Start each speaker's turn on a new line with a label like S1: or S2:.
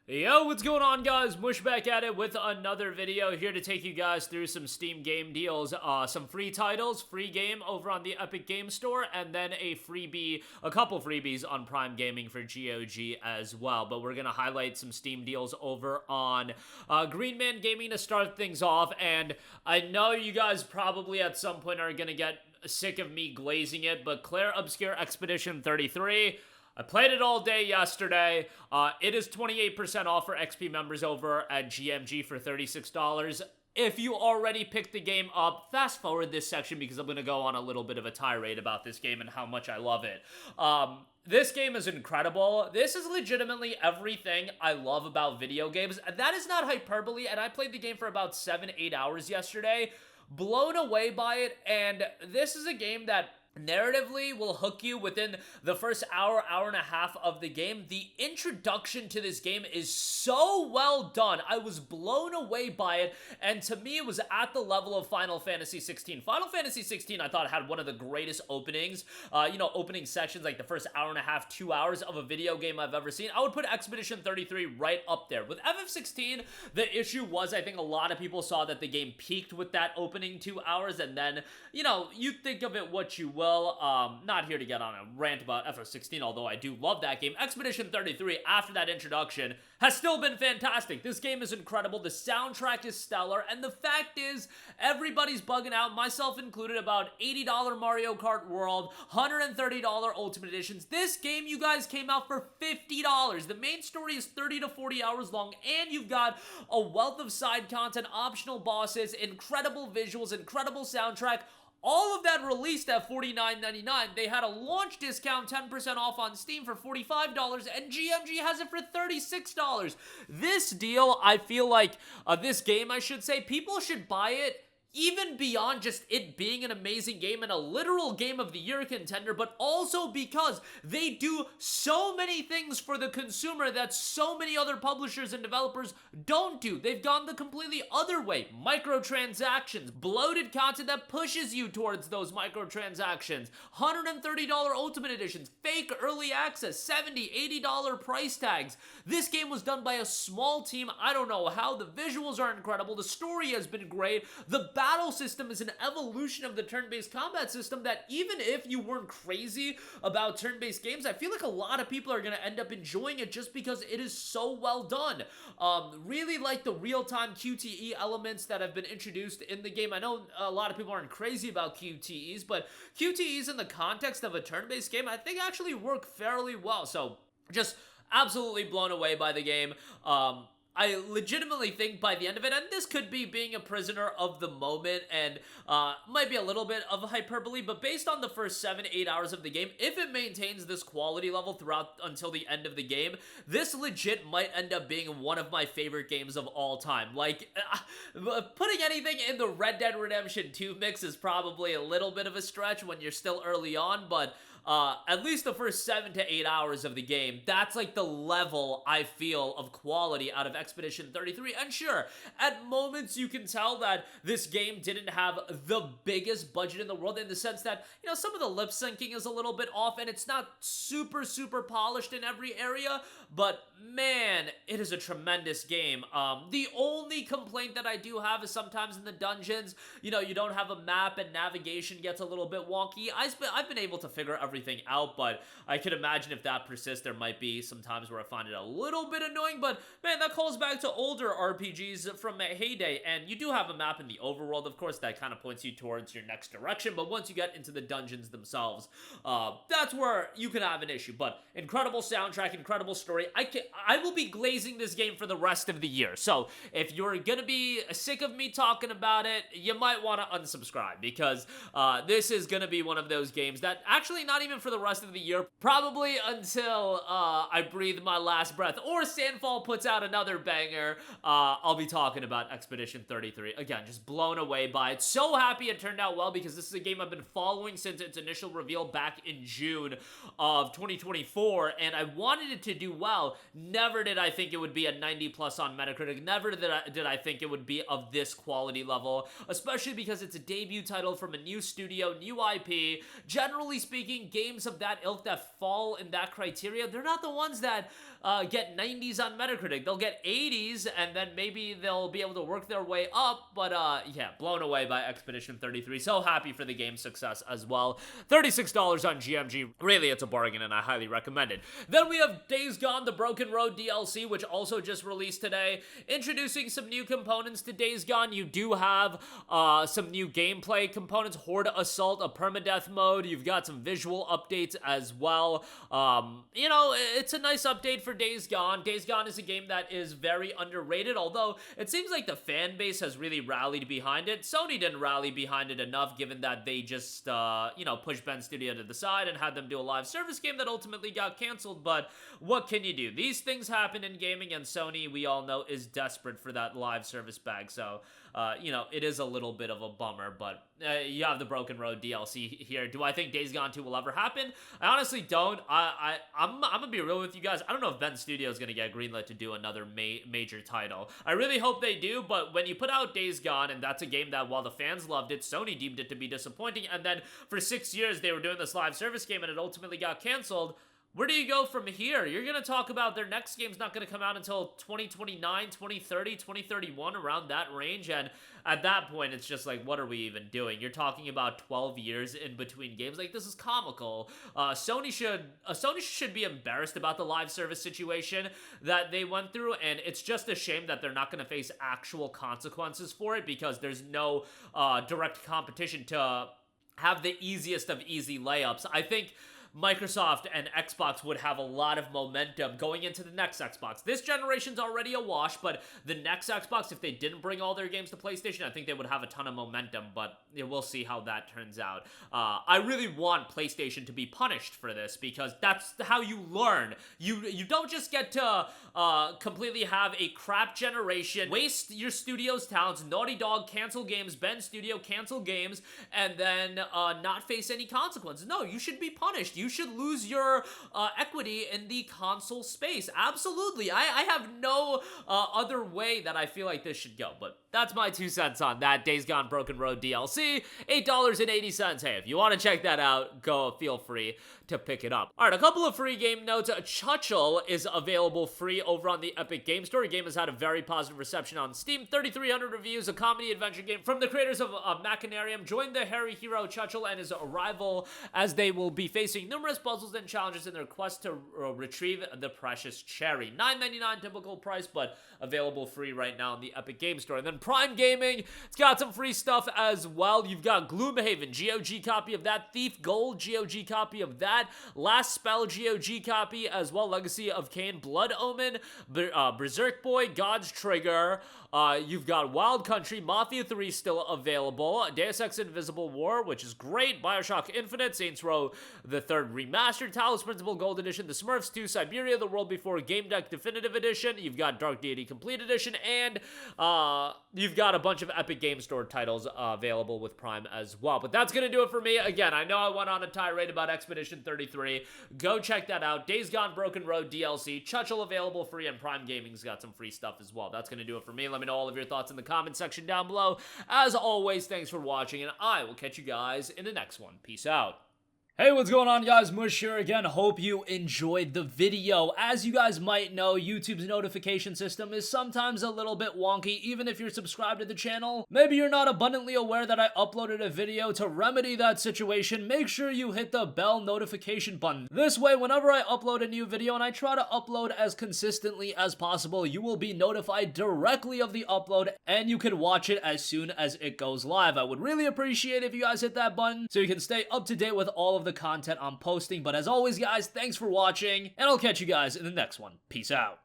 S1: Yo, what's going on, guys? Mush back at it with another video here to take you guys through some Steam game deals, some free titles, free game over on the Epic Game Store, and then a couple freebies on Prime Gaming for GOG as well. But we're gonna highlight some Steam deals over on Green Man Gaming to start things off, and I know you guys probably at some point are gonna get sick of me glazing it, but Clair Obscur Expedition 33. I played it all day yesterday. It is 28% off for XP members over at GMG for $36. If you already picked the game up, fast forward this section because I'm going to go on a little bit of a tirade about this game and how much I love it. This game is incredible. This is legitimately everything I love about video games. That is not hyperbole, and I played the game for about 7-8 hours yesterday. Blown away by it, and this is a game that narratively will hook you within the first hour and a half of the game. The introduction to this game is so well done. I was blown away by it, and to me it was at the level of Final Fantasy 16. Final Fantasy 16 I thought had one of the greatest openings, opening sections, like the first hour and a half, 2 hours of a video game I've ever seen. I would put Expedition 33 right up there. With FF16, the issue was I think a lot of people saw that the game peaked with that opening 2 hours, and then, you think of it what you will. Not here to get on a rant about FF16, although I do love that game. Expedition 33, after that introduction, has still been fantastic. This game is incredible, the soundtrack is stellar, and the fact is, everybody's bugging out, myself included, about $80 Mario Kart World, $130 Ultimate Editions. This game, you guys, came out for $50. The main story is 30 to 40 hours long, and you've got a wealth of side content, optional bosses, incredible visuals, incredible soundtrack. All of that released at $49.99. They had a launch discount, 10% off on Steam for $45, and GMG has it for $36. This deal, I feel like, this game, I should say, people should buy it even beyond just it being an amazing game and a literal Game of the Year contender, but also because they do so many things for the consumer that so many other publishers and developers don't do. They've gone the completely other way. Microtransactions, bloated content that pushes you towards those microtransactions, $130 Ultimate Editions, fake early access, $70, $80 price tags. This game was done by a small team. I don't know how. The visuals are incredible. The story has been great. The battle system is an evolution of the turn-based combat system that even if you weren't crazy about turn-based games, I feel like a lot of people are going to end up enjoying it just because it is so well done. Really like the real-time QTE elements that have been introduced in the game. I know a lot of people aren't crazy about QTEs, but QTEs in the context of a turn-based game, I think actually work fairly well. So just absolutely blown away by the game. I legitimately think by the end of it, and this could be being a prisoner of the moment and might be a little bit of hyperbole, but based on the first 7-8 hours of the game, if it maintains this quality level throughout until the end of the game, this legit might end up being one of my favorite games of all time. Like, putting anything in the Red Dead Redemption 2 mix is probably a little bit of a stretch when you're still early on, but at least the first 7 to 8 hours of the game, that's like the level I feel of quality out of Expedition 33. And sure, at moments you can tell that this game didn't have the biggest budget in the world, in the sense that, some of the lip syncing is a little bit off and it's not super polished in every area, but man, it is a tremendous game. The only complaint that I do have is sometimes in the dungeons, you don't have a map and navigation gets a little bit wonky. I've been able to figure everything out, but I could imagine if that persists, there might be some times where I find it a little bit annoying, but man, that calls back to older RPGs from a heyday, and you do have a map in the overworld, of course, that kind of points you towards your next direction, but once you get into the dungeons themselves, that's where you can have an issue. But incredible soundtrack, incredible story. I will be glazing this game for the rest of the year, so if you're gonna be sick of me talking about it, you might want to unsubscribe, because this is gonna be one of those games that actually not even for the rest of the year, probably until I breathe my last breath, or Sandfall puts out another banger, I'll be talking about Expedition 33. Again, just blown away by it. So happy it turned out well, because this is a game I've been following since its initial reveal back in June of 2024, and I wanted it to do well. Never did I think it would be a 90 plus on Metacritic. Never did I think it would be of this quality level, especially because it's a debut title from a new studio, new IP. Generally speaking, games of that ilk that fall in that criteria, they're not the ones that get 90s on Metacritic. They'll get 80s, and then maybe they'll be able to work their way up, but yeah, blown away by Expedition 33. So happy for the game's success as well. $36 on GMG. Really, it's a bargain, and I highly recommend it. Then we have Days Gone, the Broken Road DLC, which also just released today. Introducing some new components to Days Gone. You do have some new gameplay components, Horde Assault, a permadeath mode. You've got some visual updates as well. You know, it's a nice update for Days Gone. Days Gone is a game that is very underrated, although it seems like the fan base has really rallied behind it. Sony didn't rally behind it enough, given that they just, you know, pushed Bend Studio to the side and had them do a live service game that ultimately got canceled, but what can you do? These things happen in gaming, and Sony, we all know, is desperate for that live service bag, so, you know, it is a little bit of a bummer, but you have the Broken Road DLC here. Do I think Days Gone 2 will ever happen? I honestly don't. I'm gonna be real with you guys. I don't know if Bend Studio is gonna get greenlit to do another major title. I really hope they do, but when you put out Days Gone, and that's a game that, while the fans loved it, Sony deemed it to be disappointing, and then for 6 years they were doing this live service game and it ultimately got canceled. Where do you go from here? You're going to talk about their next game's not going to come out until 2029, 2030, 2031, around that range, and at that point, it's just like, what are we even doing? You're talking about 12 years in between games. Like, this is comical. Sony should be embarrassed about the live service situation that they went through, and it's just a shame that they're not going to face actual consequences for it, because there's no direct competition to have the easiest of easy layups. I think Microsoft and Xbox would have a lot of momentum going into the next Xbox. This generation's already a wash, but the next Xbox, if they didn't bring all their games to PlayStation, I think they would have a ton of momentum, but we'll see how that turns out. I really want PlayStation to be punished for this, because that's how you learn. You don't just get to completely have a crap generation, waste your studio's talents, Naughty Dog cancel games, Bend Studio cancel games, and then not face any consequences. No, you should be punished. You should lose your equity in the console space. Absolutely. I have no other way that I feel like this should go, but that's my 2 cents on that. Days Gone Broken Road DLC, $8.80. Hey, if you want to check that out, go, feel free to pick it up. All right, a couple of free game notes. Chuchel is available free over on the Epic Game Store. The game has had a very positive reception on Steam. 3,300 reviews, a comedy adventure game from the creators of Machinarium. Join the hairy hero Chuchel and his rival as they will be facing numerous puzzles and challenges in their quest to retrieve the precious cherry. $9.99 typical price, but available free right now in the Epic Game Store. And then Prime Gaming, it's got some free stuff as well. You've got Gloomhaven, GOG copy of that. Thief Gold, GOG copy of that. Last Spell, GOG copy as well. Legacy of Kain, Blood Omen, Berserk Boy, God's Trigger. You've got Wild Country, Mafia 3 still available. Deus Ex Invisible War, which is great. Bioshock Infinite, Saints Row the Third Remastered, Talos Principle Gold Edition, The Smurfs 2, Siberia, The World Before, Game Deck Definitive Edition. You've got Dark Deity Complete Edition, and you've got a bunch of Epic Game Store titles available with Prime as well. But that's going to do it for me. Again, I know I went on a tirade about Expedition 33. Go check that out. Days Gone Broken Road DLC, Chuchel available free, and Prime Gaming's got some free stuff as well. That's going to do it for me. Let me know all of your thoughts in the comment section down below. As always, thanks for watching, and I will catch you guys in the next one. Peace out. Hey, what's going on, guys? Mush here again. Hope you enjoyed the video. As you guys might know, YouTube's notification system is sometimes a little bit wonky, even if you're subscribed to the channel. Maybe you're not abundantly aware that I uploaded a video. To remedy that situation, make sure you hit the bell notification button. This way, whenever I upload a new video, and I try to upload as consistently as possible, you will be notified directly of the upload, and you can watch it as soon as it goes live. I would really appreciate if you guys hit that button so you can stay up to date with all of the content I'm posting. But as always, guys, thanks for watching, and I'll catch you guys in the next one. Peace out.